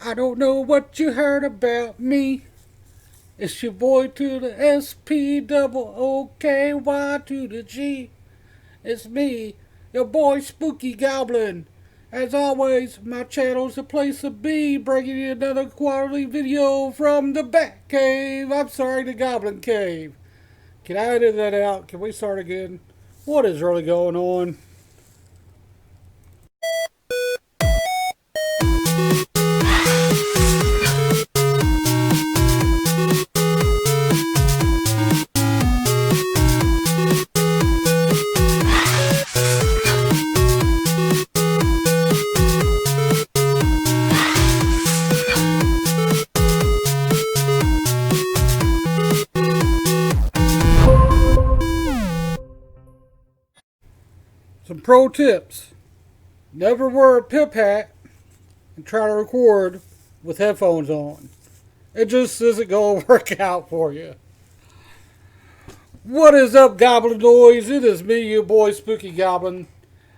I don't know what you heard about me. It's your boy to the SP double OKY to the G. It's me, your boy Spooky Goblin. As always, my channel's the place to be, bringing you another quality video from the Bat Cave. I'm sorry, the Goblin Cave. Can I edit that out? Can we start again? What is really going on? Some pro tips. Never wear a pip hat and try to record with headphones on. It just isn't going to work out for you. What is up, Goblin Noise? It is me, your boy Spooky Goblin.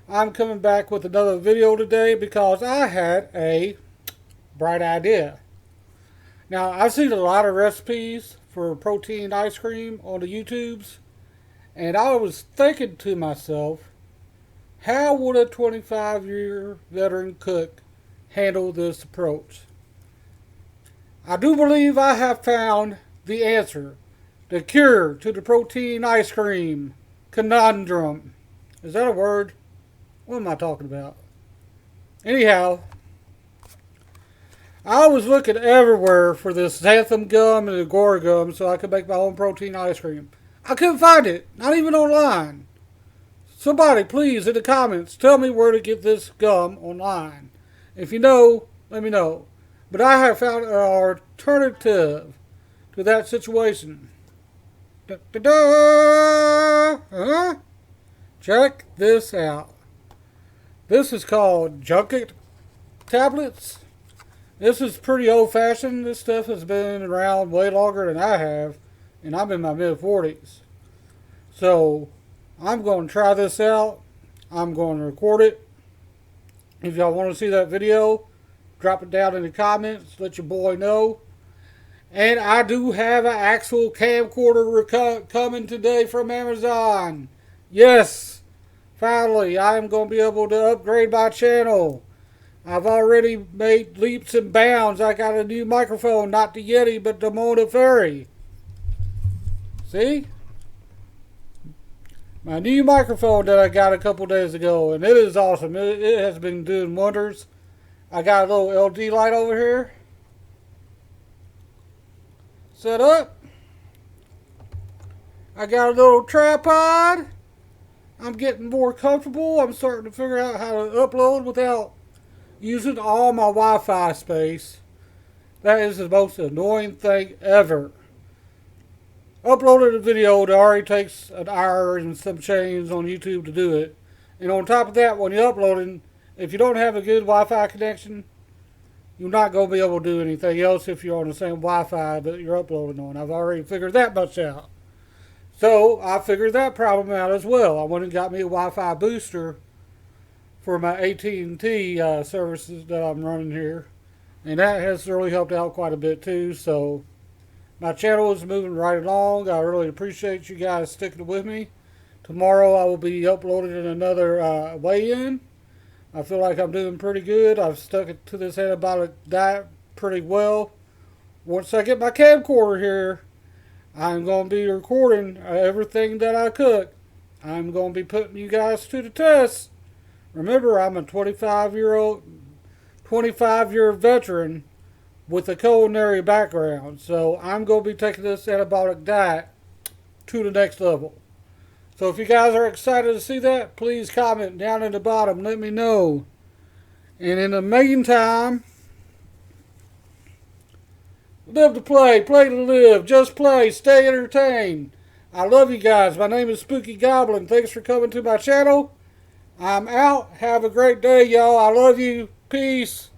I'm coming back with another video today because I had a bright idea. Now, I've seen a lot of recipes for protein ice cream on the YouTubes, and I was thinking to myself, how would a 25-year veteran cook handle this approach? I do believe I have found the answer, the cure to the protein ice cream conundrum. Is that a word? What am I talking about? Anyhow, I was looking everywhere for this xanthan gum and agora gum so I could make my own protein ice cream. I couldn't find it, not even online. Somebody, please, in the comments, tell me where to get this gum online. If you know, let me know. But I have found an alternative to that situation. Huh? Check this out. This is called junket tablets. This is pretty old-fashioned. This stuff has been around way longer than I have, and I'm in my mid-40s. So I'm going to try this out. I'm going to record it. If y'all want to see that video, drop it down in the comments. Let your boy know. And I do have an actual camcorder coming today from Amazon. Yes, finally, I am going to be able to upgrade my channel. I've already made leaps and bounds. I got a new microphone, not the Yeti, but the Mona Fairy. See? My new microphone that I got a couple days ago, and it is awesome. It has been doing wonders. I got a little LD light over here set up. I got a little tripod. I'm getting more comfortable. I'm starting to figure out how to upload without using all my Wi-Fi space. That is the most annoying thing ever. Uploaded a video that already takes an hour and some change on YouTube to do it. And on top of that, when you're uploading, if you don't have a good Wi-Fi connection, you're not going to be able to do anything else if you're on the same Wi-Fi that you're uploading on. I've already figured that much out. So I figured that problem out as well. I went and got me a Wi-Fi booster for my AT&T services that I'm running here. And that has really helped out quite a bit too. So my channel is moving right along. I really appreciate you guys sticking with me. Tomorrow I will be uploading another weigh-in. I feel like I'm doing pretty good. I've stuck it to this antibiotic diet pretty well. Once I get my camcorder here, I'm going to be recording everything that I cook. I'm going to be putting you guys to the test. Remember, I'm a 25-year veteran with a culinary background. So I'm going to be taking this antibiotic diet to the next level. So if you guys are excited to see that, please comment down in the bottom. Let me know. And in the meantime, live to play, play to live. Just play, stay entertained. I love you guys. My name is Spooky Goblin. Thanks for coming to my channel. I'm out. Have a great day, y'all. I love you. Peace.